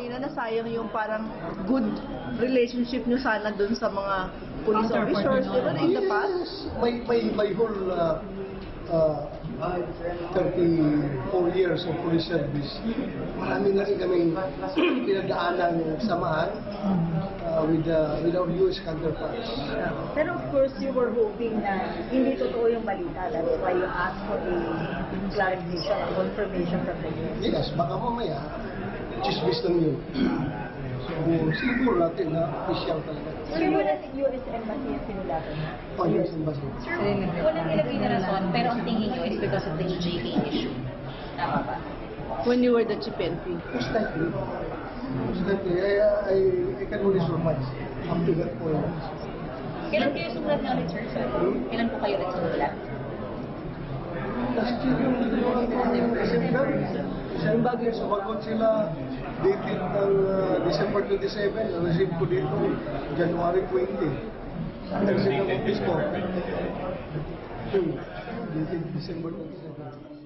kanina na sayang yung parang good relationship nyo sana dun sa mga police officers, diba, in the past? My whole 34 years of police service, marami na rin kaming pinagdaanan ng samahan with our US counterparts. Pero of course, you were hoping na hindi totoo yung balita. That's why you asked for a clarification, a confirmation from the US. Yes, baka mamaya, chismis lang yun. So, siguro natin na official talaga. So, yung wala sa US Embassy yung sinulatan na? US Embassy. Sir, walang ilagay na rason, pero ang tingin nyo is because of the EJK issue. Tama ba? When you were the chief PNP? Most likely. I can only surmise up to that point. Kailan kayo sumulat na ulit, sir? Kailan po kayo nagsumulat? Last year yung December. December din, sumagot sila dated ng December 27. Receive ko dito January 20. Nag-send ng office ko. Dated December 27.